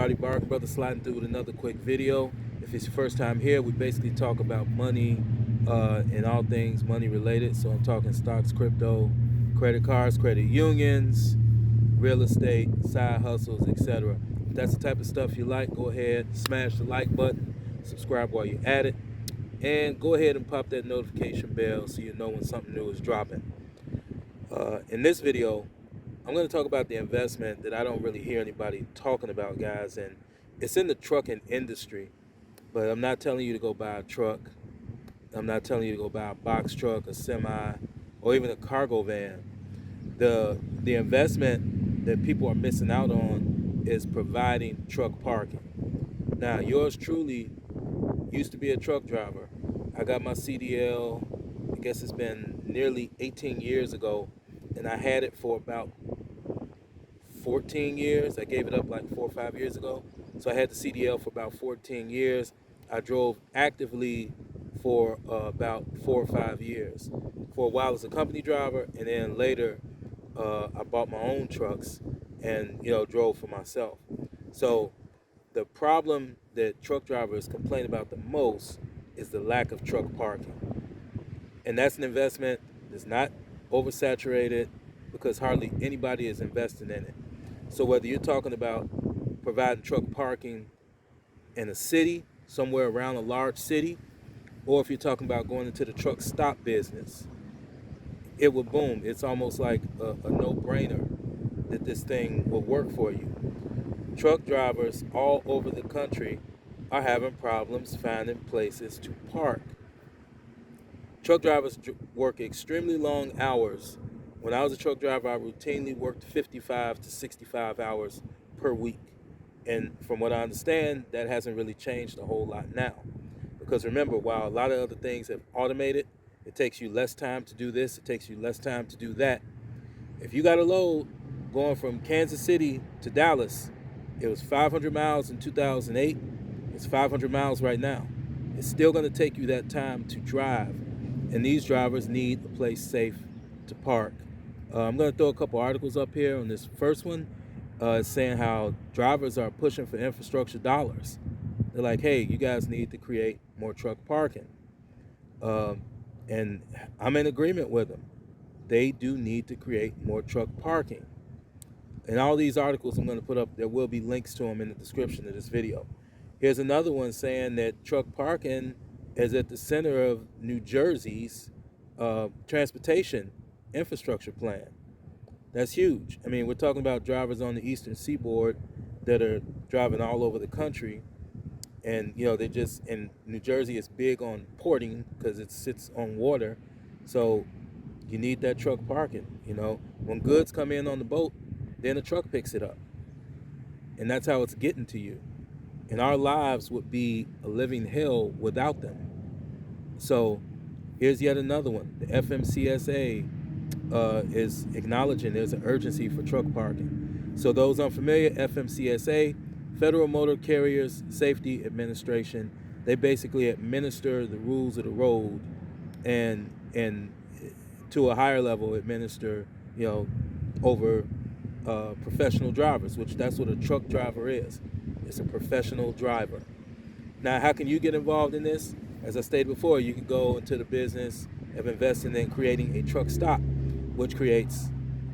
Scotty Bark, brother, sliding through with another quick video. If it's your first time here, we basically talk about money and all things money related. So I'm talking stocks, crypto, credit cards, credit unions, real estate, side hustles, etc. If that's the type of stuff you like, go ahead, smash the like button, subscribe while you're at it, and go ahead and pop that notification bell so you know when something new is dropping. In this video, I'm going to talk about the investment that I don't really hear anybody talking about, guys, and it's in the trucking industry. But I'm not telling you to go buy a truck. I'm not telling you to go buy a box truck, a semi, or even a cargo van. The investment that people are missing out on is providing truck parking. Now, yours truly used to be a truck driver. I got my CDL, I guess it's been nearly 18 years ago, and I had it for about 14 years. I gave it up like 4 or 5 years ago. So I had the CDL for about 14 years. I drove actively for about 4 or 5 years. For a while as a company driver, and then later I bought my own trucks and drove for myself. So the problem that truck drivers complain about the most is the lack of truck parking. And that's an investment that's not oversaturated because hardly anybody is investing in it. So whether you're talking about providing truck parking in a city, somewhere around a large city, or if you're talking about going into the truck stop business, it will boom. It's almost like a no-brainer that this thing will work for you. Truck drivers all over the country are having problems finding places to park. Truck drivers work extremely long hours. When I was a truck driver, I routinely worked 55 to 65 hours per week. And from what I understand, that hasn't really changed a whole lot now. Because remember, while a lot of other things have automated, it takes you less time to do this, it takes you less time to do that. If you got a load going from Kansas City to Dallas, it was 500 miles in 2008, it's 500 miles right now. It's still going to take you that time to drive. And these drivers need a place safe to park. I'm going to throw a couple articles up here on this first one. It's saying how drivers are pushing for infrastructure dollars. They're like, hey, you guys need to create more truck parking. And I'm in agreement with them. They do need to create more truck parking. And all these articles I'm going to put up, there will be links to them in the description of this video. Here's another one saying that truck parking is at the center of New Jersey's transportation infrastructure plan. That's huge. I mean, we're talking about drivers on the eastern seaboard that are driving all over the country. And, they just, in New Jersey, it's big on porting because it sits on water. So you need that truck parking. When goods come in on the boat, then the truck picks it up. And that's how it's getting to you. And our lives would be a living hell without them. So here's yet another one. The FMCSA is acknowledging there's an urgency for truck parking. So those unfamiliar, FMCSA, Federal Motor Carriers Safety Administration, they basically administer the rules of the road and to a higher level administer, over professional drivers, which that's what a truck driver is. It's a professional driver. Now, how can you get involved in this? As I stated before, you can go into the business of investing in creating a truck stop, which creates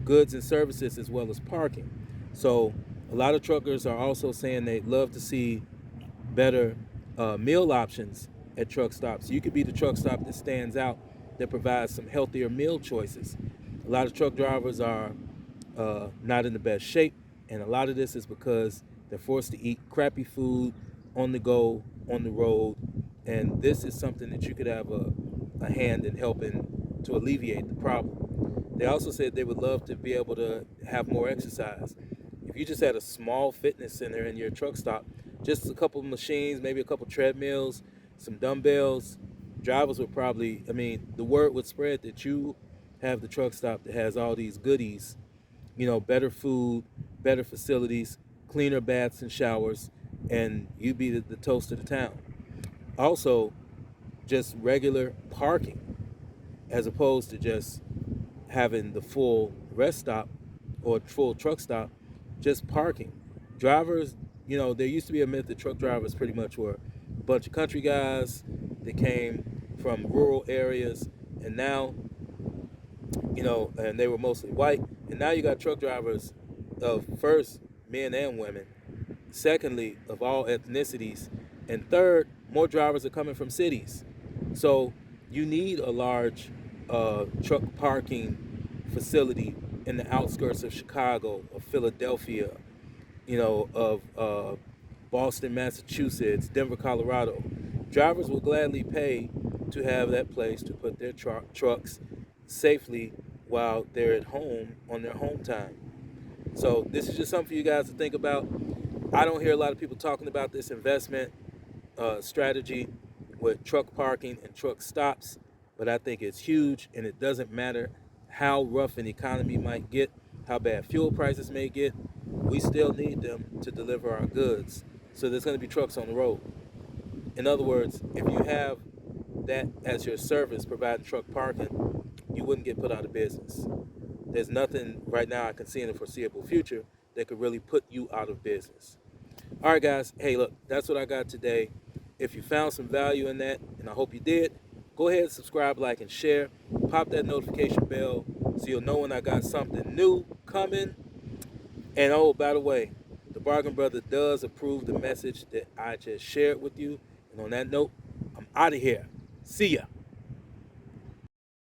goods and services as well as parking. So a lot of truckers are also saying they'd love to see better meal options at truck stops. You could be the truck stop that stands out, that provides some healthier meal choices. A lot of truck drivers are not in the best shape, and a lot of this is because they're forced to eat crappy food on the go, on the road, and this is something that you could have a hand in helping to alleviate the problem. They also said they would love to be able to have more exercise. If you just had a small fitness center in your truck stop, just a couple of machines, maybe a couple treadmills, some dumbbells, drivers would probably, the word would spread that you have the truck stop that has all these goodies, better food, better facilities, cleaner baths and showers, and you be the toast of the town. Also, just regular parking as opposed to just having the full rest stop or full truck stop, just parking. Drivers You know, there used to be a myth that truck drivers pretty much were a bunch of country guys that came from rural areas, and now, you know, and they were mostly white. And now you got truck drivers of first men and women, secondly of all ethnicities, and third, more drivers are coming from cities. So you need a large truck parking facility in the outskirts of Chicago, of Philadelphia, you know, of Boston, Massachusetts, Denver, Colorado. Drivers will gladly pay to have that place to put their trucks safely while they're at home on their home time. So this is just something for you guys to think about. I don't hear a lot of people talking about this investment strategy with truck parking and truck stops, but I think it's huge, and it doesn't matter how rough an economy might get, how bad fuel prices may get, we still need them to deliver our goods. So there's going to be trucks on the road. In other words, if you have that as your service, providing truck parking, you wouldn't get put out of business. There's nothing right now I can see in the foreseeable future that could really put you out of business. All right, guys. Hey, look, that's what I got today. If you found some value in that, and I hope you did, go ahead and subscribe, like, and share. Pop that notification bell so you'll know when I got something new coming. And oh, by the way, the Bargain Brother does approve the message that I just shared with you. And on that note, I'm out of here. See ya.